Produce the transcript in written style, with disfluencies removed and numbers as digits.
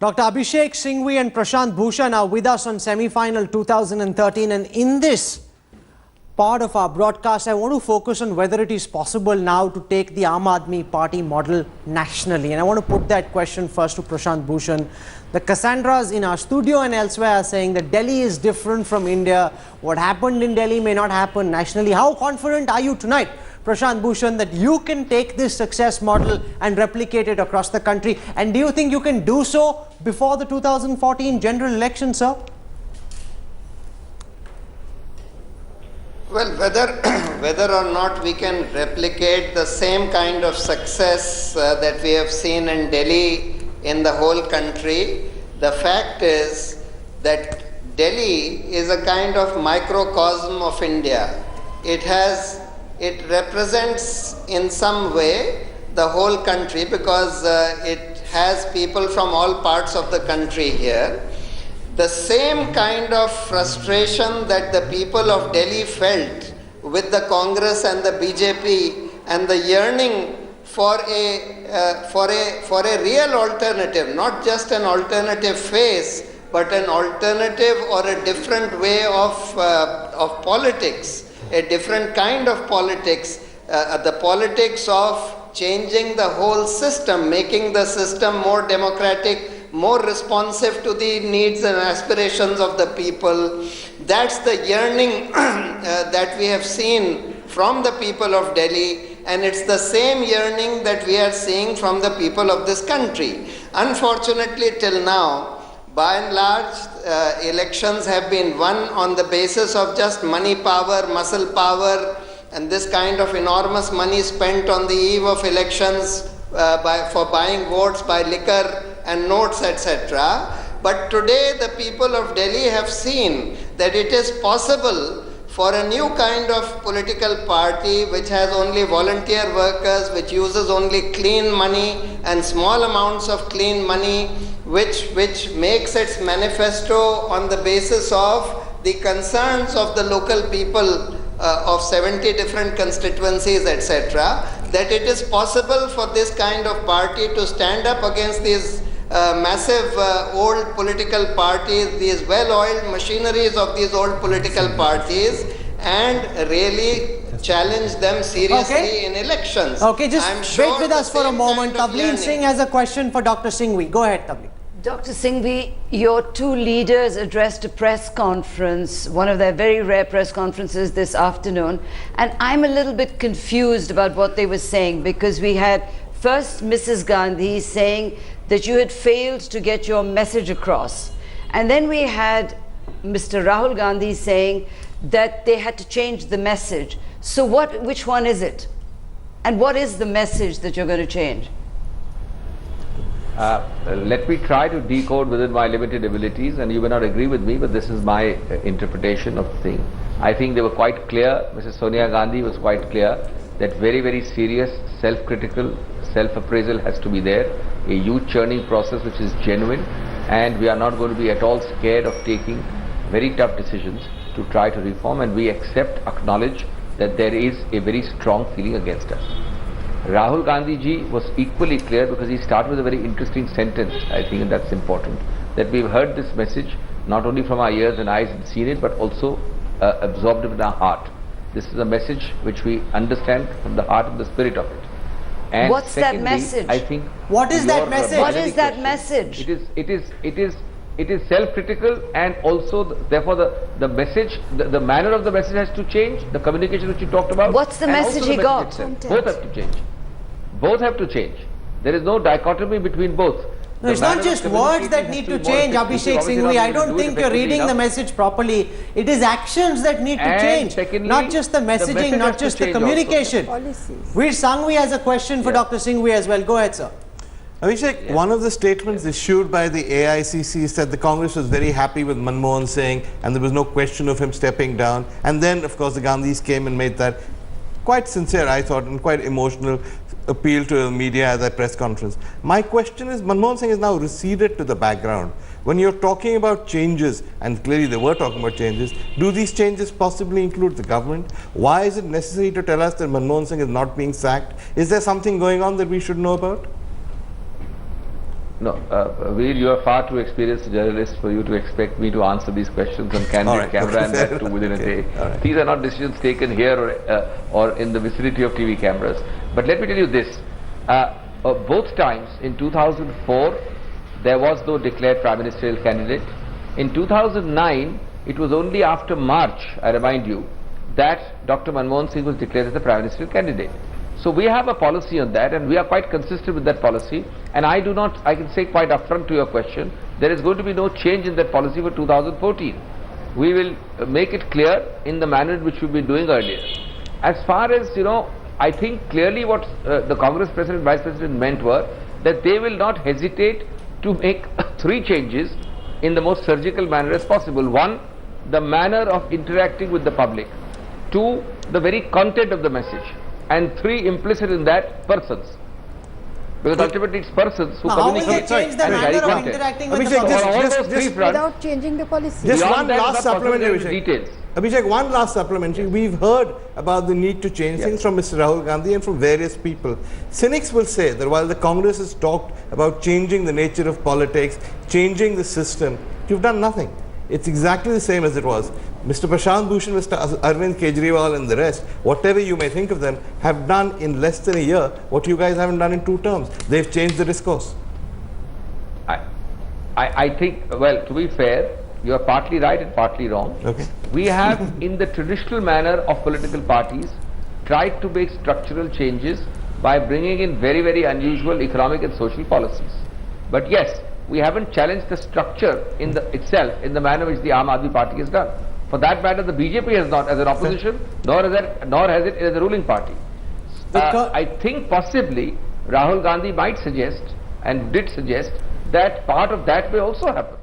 Dr. Abhishek Singhvi and Prashant Bhushan are with us on semi-final 2013, and in this part of our broadcast, I want to focus on whether it is possible now to take the Aam Aadmi Party model nationally. And I want to put that question first to Prashant Bhushan. The Cassandras in our studio and elsewhere are saying that Delhi is different from India. What happened in Delhi may not happen nationally. How confident are you tonight, Prashant Bhushan, that you can take this success model and replicate it across the country? And do you think you can do so before the 2014 general election, sir? Well, whether or not we can replicate the same kind of success that we have seen in Delhi in the whole country, the fact is that Delhi is a kind of microcosm of India. It represents in some way the whole country because it has people from all parts of the country here. The same kind of frustration that the people of Delhi felt with the Congress and the BJP and the yearning for a real alternative, not just an alternative face, but an alternative or a different way of politics, a different kind of politics, the politics of changing the whole system, making the system more democratic, more responsive to the needs and aspirations of the people. That's the yearning that we have seen from the people of Delhi, and it's the same yearning that we are seeing from the people of this country. Unfortunately, till now, by and large, elections have been won on the basis of just money power, muscle power, and this kind of enormous money spent on the eve of elections for buying votes by liquor and notes, etc. But today the people of Delhi have seen that it is possible for a new kind of political party which has only volunteer workers, which uses only clean money and small amounts of clean money, which makes its manifesto on the basis of the concerns of the local people of 70 different constituencies, etc., that it is possible for this kind of party to stand up against these massive old political parties, these well-oiled machineries of these old political parties, and really challenge them seriously in elections. Okay, just wait with us for a moment. Tavleen Singh has a question for Dr. Singhvi. Go ahead, Tavleen. Dr. Singhvi, your two leaders addressed a press conference, one of their very rare press conferences this afternoon, and I'm a little bit confused about what they were saying, because we had first Mrs. Gandhi saying that you had failed to get your message across, and then we had Mr. Rahul Gandhi saying that they had to change the message. So which one is it? And what is the message that you're going to change? Let me try to decode within my limited abilities, and you may not agree with me, but this is my interpretation of the thing. I think they were quite clear, Mrs. Sonia Gandhi was quite clear, that very, very serious self-critical self-appraisal has to be there, a huge churning process which is genuine, and we are not going to be at all scared of taking very tough decisions to try to reform, and we acknowledge that there is a very strong feeling against us. Rahul Gandhi ji was equally clear, because he started with a very interesting sentence, I think, and that's important, that we've heard this message not only from our ears and eyes and seen it, but also absorbed it in our heart. This is a message which we understand from the heart and the spirit of it. And what's secondly, that message? I think what is that message? What is that message? It is self-critical, and also therefore the message, the manner of the message has to change, the communication which you talked about. What's the message he got? Both have to change. Both have to change. There is no dichotomy between both. No, it's not just words that need to change, Abhishek Singhvi. I don't think you're reading the message properly. It is actions that need to change, secondly, not just the messaging, not just the communication. Veer Sanghvi has a question for Dr. Singhvi as well. Go ahead, sir. Abhishek, one of the statements issued by the AICC said the Congress was very happy with Manmohan Singh and there was no question of him stepping down. And then, of course, the Gandhis came and made that quite sincere, I thought, and quite emotional appeal to the media at that press conference. My question is, Manmohan Singh has now receded to the background. When you're talking about changes, and clearly they were talking about changes, do these changes possibly include the government? Why is it necessary to tell us that Manmohan Singh is not being sacked? Is there something going on that we should know about? No, Veer, you are far too experienced a journalist for you to expect me to answer these questions on candid right, camera okay, and that fair too enough, within okay, a day. all right. These are not decisions taken here or in the vicinity of TV cameras. But let me tell you this, both times in 2004 there was no declared prime ministerial candidate. In 2009 it was only after March, I remind you, that Dr. Manmohan Singh was declared as the prime ministerial candidate. So we have a policy on that and we are quite consistent with that policy, and I can say quite upfront to your question, there is going to be no change in that policy for 2014. We will make it clear in the manner in which we've been doing earlier. As far as, I think clearly what the Congress President, Vice President meant were that they will not hesitate to make 3 changes in the most surgical manner as possible. 1, the manner of interacting with the public. 2, the very content of the message. And 3, implicit in that, persons. Because ultimately it's persons who Now, how will they communicate change the and carry manner of content. interacting with the Abhishek, public? On all those 3 just- fronts, Without changing the policy. Just beyond one that, last it's not possible supplementary, to Abhishek. details. Abhishek, one last supplementary. We've heard about the need to change things from Mr. Rahul Gandhi and from various people. Cynics will say that while the Congress has talked about changing the nature of politics, changing the system, you've done nothing. It's exactly the same as it was. Mr. Prashant Bhushan, Mr. Arvind Kejriwal and the rest, whatever you may think of them, have done in less than a year what you guys haven't done in 2 terms. They've changed the discourse. I think, well, to be fair, you are partly right and partly wrong. Okay. We have, in the traditional manner of political parties, tried to make structural changes by bringing in very, very unusual economic and social policies. But yes, we haven't challenged the structure itself in the manner which the Aam Aadmi Party has done. For that matter, the BJP has not as an opposition, nor has it as a ruling party. I think possibly Rahul Gandhi might suggest and did suggest that part of that may also happen.